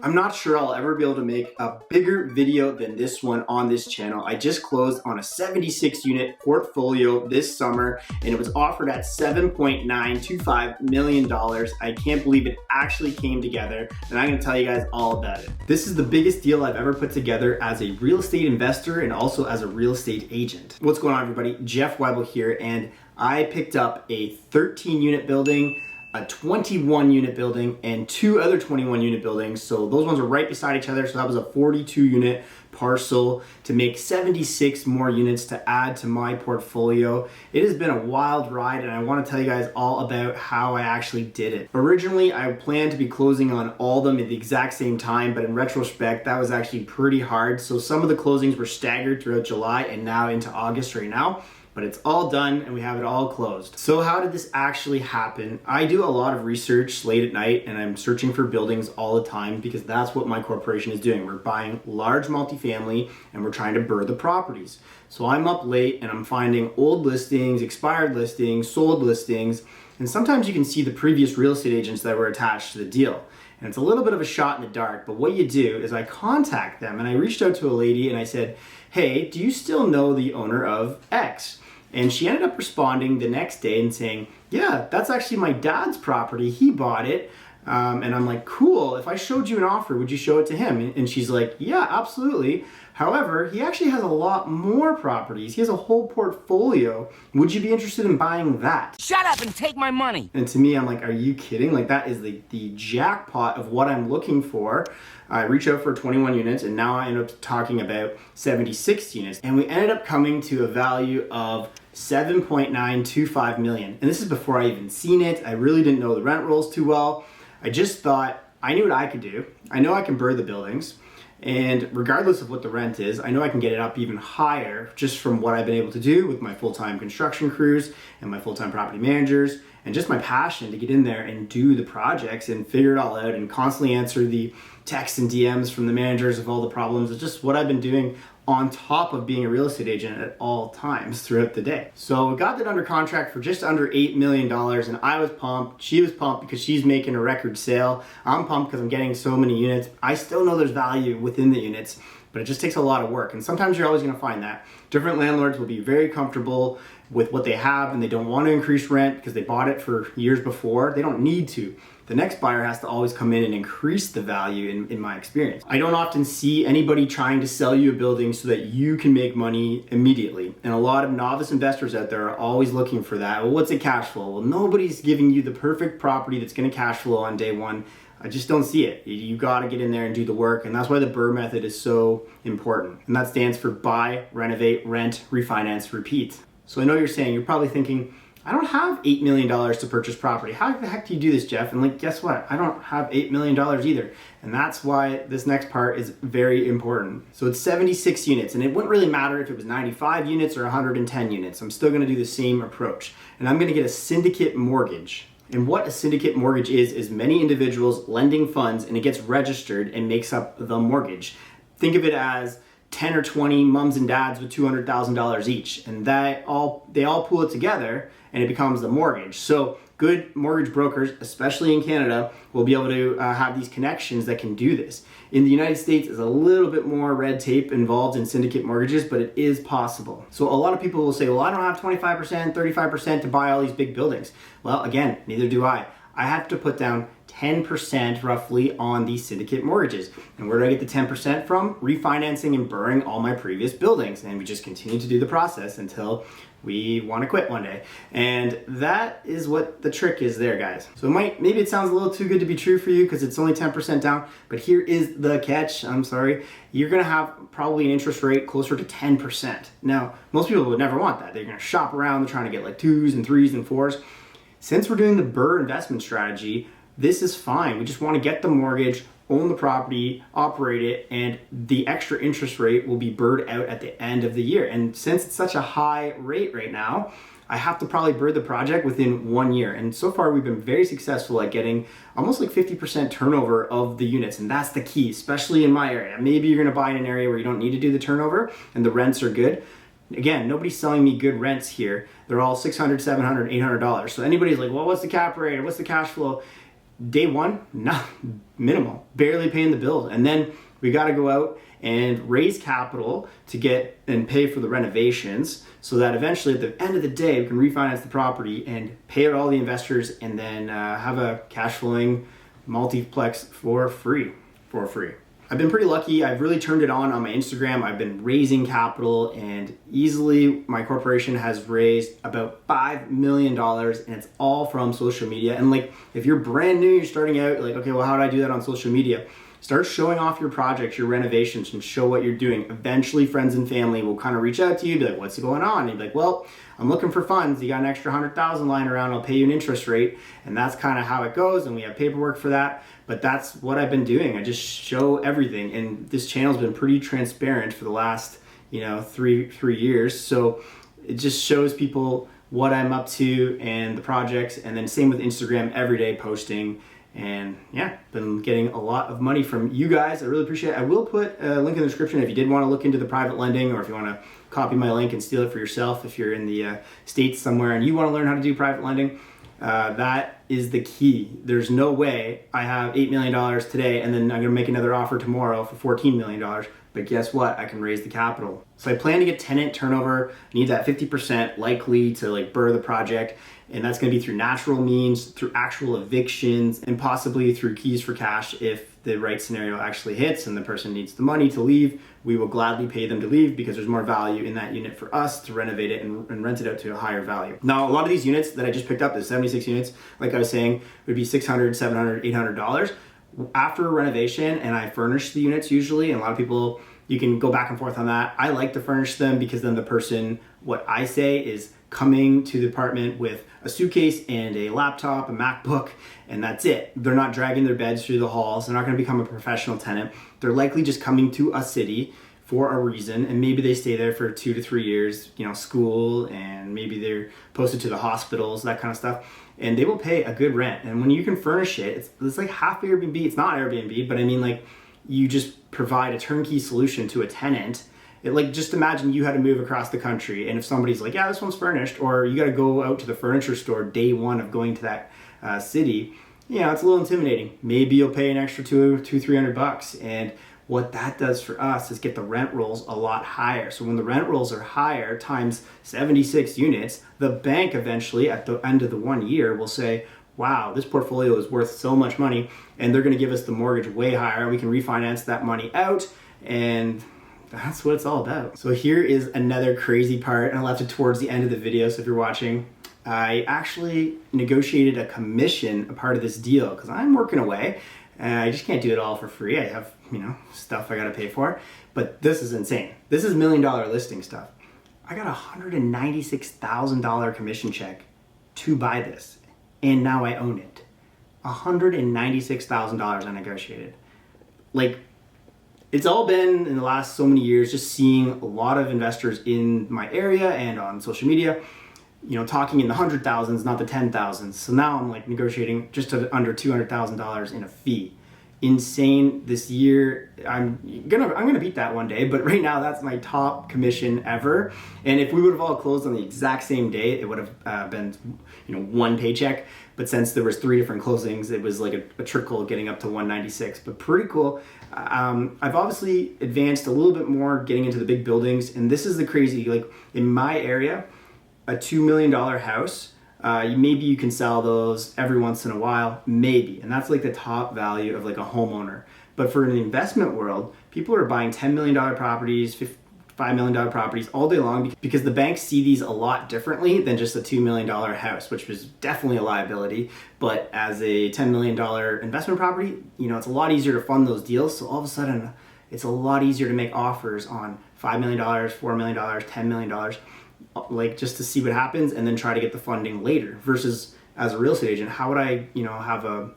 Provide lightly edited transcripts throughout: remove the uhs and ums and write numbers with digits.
I'm not sure I'll ever be able to make a bigger video than this one on this channel. I just closed on a 76 unit portfolio this summer and it was offered at $7.925 million. I can't believe it actually came together and I'm gonna tell you guys all about it. This is the biggest deal I've ever put together as a real estate investor and also as a real estate agent. What's going on, everybody? Jeff Weibel here, and I picked up a 13 unit building, a 21 unit building, and two other 21 unit buildings. So those ones are right beside each other. So that was a 42 unit parcel to make 76 more units to add to my portfolio. It has been a wild ride and I want to tell you guys all about how I actually did it. Originally, I planned to be closing on all of them at the exact same time, but in retrospect, that was actually pretty hard. So some of the closings were staggered throughout July and now into August right now. But it's all done and we have it all closed. So how did this actually happen? I do a lot of research late at night and I'm searching for buildings all the time because that's what my corporation is doing. We're buying large multifamily and we're trying to BRRRR the properties. So I'm up late and I'm finding old listings, expired listings, sold listings, and sometimes you can see the previous real estate agents that were attached to the deal. And it's a little bit of a shot in the dark, but what you do is I contact them, and I reached out to a lady and I said, hey, do you still know the owner of X? And she ended up responding the next day and saying, yeah, that's actually my dad's property. He bought it. And I'm like, cool, if I showed you an offer, would you show it to him? And she's like, yeah, absolutely. However, he actually has a lot more properties. He has a whole portfolio. Would you be interested in buying that? Shut up and take my money. And to me, I'm like, are you kidding? Like, that is the jackpot of what I'm looking for. I reached out for 21 units and now I end up talking about 76 units. And we ended up coming to a value of $7.925 million. And this is before I even seen it. I really didn't know the rent rolls too well. I just thought I knew what I could do. I know I can BRRRR the buildings. And regardless of what the rent is, I know I can get it up even higher just from what I've been able to do with my full-time construction crews and my full-time property managers and just my passion to get in there and do the projects and figure it all out and constantly answer the texts and DMs from the managers of all the problems. It's just what I've been doing on top of being a real estate agent at all times throughout the day. So we got that under contract for just under $8 million and I was pumped. She was pumped because she's making a record sale. I'm pumped because I'm getting so many units. I still know there's value within the units, but it just takes a lot of work. And sometimes you're always gonna find that. Different landlords will be very comfortable with what they have and they don't want to increase rent because they bought it for years before. They don't need to. The next buyer has to always come in and increase the value in my experience. I don't often see anybody trying to sell you a building so that you can make money immediately. And a lot of novice investors out there are always looking for that. Well, what's a cash flow? Well, nobody's giving you the perfect property that's gonna cash flow on day one. I just don't see it. You gotta get in there and do the work, and that's why the BRRRR method is so important. And that stands for buy, renovate, rent, refinance, repeat. So I know you're saying, you're probably thinking, I don't have $8 million to purchase property. How the heck do you do this, Jeff? And like, guess what? I don't have $8 million either. And that's why this next part is very important. So it's 76 units, and it wouldn't really matter if it was 95 units or 110 units. I'm still gonna do the same approach. And I'm gonna get a syndicate mortgage. And what a syndicate mortgage is many individuals lending funds and it gets registered and makes up the mortgage. Think of it as 10 or 20 mums and dads with $200,000 each, and they all pool it together and it becomes the mortgage. So good mortgage brokers, especially in Canada, will be able to have these connections that can do this. In the United States, there's a little bit more red tape involved in syndicate mortgages, but it is possible. So a lot of people will say, well, I don't have 25%, 35% to buy all these big buildings. Well, again, neither do I. I have to put down 10% roughly on these syndicate mortgages. And where do I get the 10% from? Refinancing and BRRRRing all my previous buildings. And we just continue to do the process until we want to quit one day. And that is what the trick is there, guys. So maybe it sounds a little too good to be true for you because it's only 10% down, but here is the catch. I'm sorry. You're gonna have probably an interest rate closer to 10%. Now, most people would never want that. They're gonna shop around, they're trying to get like 2s and 3s and 4s. Since we're doing the BRRRR investment strategy, this is fine. We just want to get the mortgage, own the property, operate it, and the extra interest rate will be BRRRRed out at the end of the year. And since it's such a high rate right now, I have to probably BRRRR the project within 1 year. And so far we've been very successful at getting almost like 50% turnover of the units. And that's the key, especially in my area. Maybe you're gonna buy in an area where you don't need to do the turnover and the rents are good. Again, nobody's selling me good rents here. They're all $600, $700, $800. So anybody's like, well, what's the cap rate or what's the cash flow? day one, not minimal, barely paying the bills. And then we got to go out and raise capital to get and pay for the renovations so that eventually at the end of the day, we can refinance the property and pay out all the investors and then have a cash flowing multiplex for free. I've been pretty lucky. I've really turned it on my Instagram. I've been raising capital, and easily my corporation has raised about $5 million, and it's all from social media. And like, if you're brand new, you're starting out, like, okay, well, how do I do that on social media? Start showing off your projects, your renovations, and show what you're doing. Eventually, friends and family will kind of reach out to you, be like, what's going on? And you'd be like, well, I'm looking for funds. You got an extra 100,000 lying around. I'll pay you an interest rate. And that's kind of how it goes. And we have paperwork for that. But that's what I've been doing. I just show everything. And this channel's been pretty transparent for the last, three years. So it just shows people what I'm up to and the projects. And then same with Instagram, everyday posting. And yeah, been getting a lot of money from you guys. I really appreciate it. I will put a link in the description if you did want to look into the private lending, or if you want to copy my link and steal it for yourself if you're in the States somewhere and you want to learn how to do private lending. That is the key. There's no way I have $8 million today and then I'm going to make another offer tomorrow for $14 million. But guess what? I can raise the capital. So I plan to get tenant turnover. I need that 50% likely to like BRRRR the project. And that's going to be through natural means, through actual evictions, and possibly through keys for cash if the right scenario actually hits and the person needs the money to leave. We will gladly pay them to leave because there's more value in that unit for us to renovate it and rent it out to a higher value. Now, a lot of these units that I just picked up, the 76 units, like I was saying, would be $600, $700, $800. After a renovation, and I furnish the units usually, and a lot of people, you can go back and forth on that. I like to furnish them because then the person, what I say is coming to the apartment with a suitcase and a laptop, a MacBook, and that's it. They're not dragging their beds through the halls. They're not going to become a professional tenant. They're likely just coming to a city for a reason, and maybe they stay there for 2 to 3 years, school, and maybe they're posted to the hospitals, that kind of stuff, and they will pay a good rent. And when you can furnish it, it's like half Airbnb. It's not Airbnb, but I mean, like, you just provide a turnkey solution to a tenant. Just imagine you had to move across the country, and if somebody's like, yeah, this one's furnished, or you got to go out to the furniture store day one of going to that city, it's a little intimidating. Maybe you'll pay an extra $200-$300, and what that does for us is get the rent rolls a lot higher. So when the rent rolls are higher times 76 units, the bank eventually at the end of the 1 year will say, wow, this portfolio is worth so much money, and they're going to give us the mortgage way higher. We can refinance that money out, and that's what it's all about. So here is another crazy part, and I left it towards the end of the video, so if you're watching, I actually negotiated a commission, a part of this deal, because I'm working away. I just can't do it all for free. I have, stuff I gotta pay for. But this is insane. This is $1 million listing stuff. I got a $196,000 commission check to buy this, and now I own it. $196,000 I negotiated. It's all been in the last so many years, just seeing a lot of investors in my area and on social media, talking in the 100,000s, not the 10,000s. So now I'm negotiating just under $200,000 in a fee. Insane. This year, I'm gonna beat that one day, but right now that's my top commission ever. And if we would have all closed on the exact same day, it would have been one paycheck. But since there was 3 different closings, it was like a trickle getting up to 196. But pretty cool. I've obviously advanced a little bit more getting into the big buildings, and this is the crazy, in my area, a $2 million house, maybe you can sell those every once in a while, maybe, and that's the top value of a homeowner. But for an investment world, people are buying $10 million properties, $5 million properties all day long, because the banks see these a lot differently than just a $2 million house, which was definitely a liability. But as a $10 million investment property, it's a lot easier to fund those deals. So all of a sudden, it's a lot easier to make offers on $5 million, $4 million, $10 million, just to see what happens and then try to get the funding later. Versus as a real estate agent, how would I, have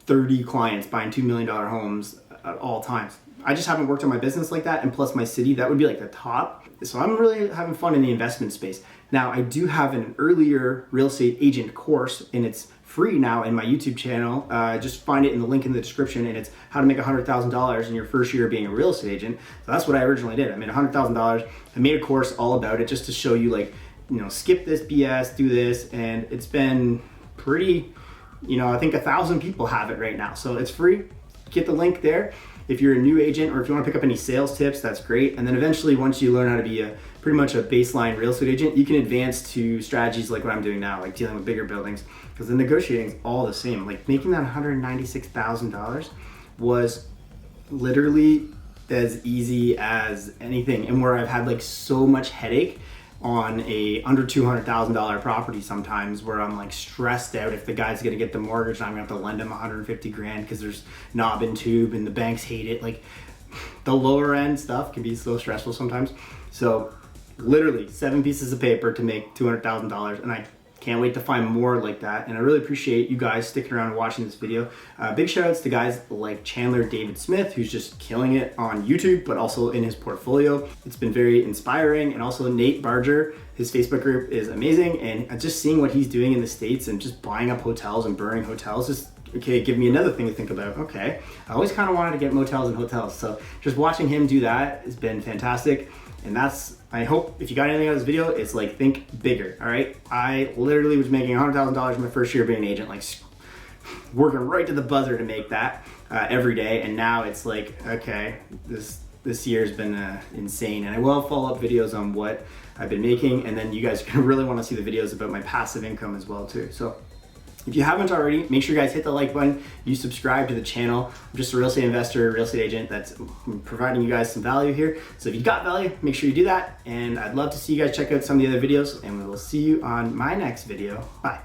30 clients buying $2 million homes at all times? I just haven't worked on my business like that, and plus my city, that would be the top. So I'm really having fun in the investment space. Now, I do have an earlier real estate agent course, and it's free now in my YouTube channel. Just find it in the link in the description, and it's how to make $100,000 in your first year being a real estate agent. So that's what I originally did. I made $100,000. I made a course all about it just to show you skip this BS, do this, and it's been pretty I think 1,000 people have it right now. So it's free. Get the link there. If you're a new agent or if you want to pick up any sales tips, that's great. And then eventually, once you learn how to be pretty much a baseline real estate agent, you can advance to strategies like what I'm doing now, like dealing with bigger buildings, because the negotiating is all the same. Like making that $196,000 was literally as easy as anything, and where I've had like so much headache on a under $200,000 property sometimes, where I'm like stressed out if the guy's gonna get the mortgage and I'm gonna have to lend him 150 grand because there's knob and tube and the banks hate it. Like the lower end stuff can be so stressful sometimes. So literally 7 pieces of paper to make $200,000, and I can't wait to find more like that. And I really appreciate you guys sticking around and watching this video. Big shout outs to guys like Chandler David Smith, who's just killing it on YouTube, but also in his portfolio. It's been very inspiring. And also Nate BRRRR, his Facebook group is amazing. And just seeing what he's doing in the States and just buying up hotels and burning hotels is, okay, give me another thing to think about. Okay, I always kind of wanted to get motels and hotels. So just watching him do that has been fantastic. And I hope if you got anything out of this video, it's like, think bigger, all right? I literally was making $100,000 my first year being an agent, like working right to the buzzer to make that every day. And now it's like, okay, this year's been insane. And I will have follow-up videos on what I've been making. And then you guys really want to see the videos about my passive income as well too. So if you haven't already, make sure you guys hit the like button, you subscribe to the channel. I'm just a real estate investor, real estate agent that's providing you guys some value here. So if you got value, make sure you do that. And I'd love to see you guys check out some of the other videos, and we will see you on my next video. Bye.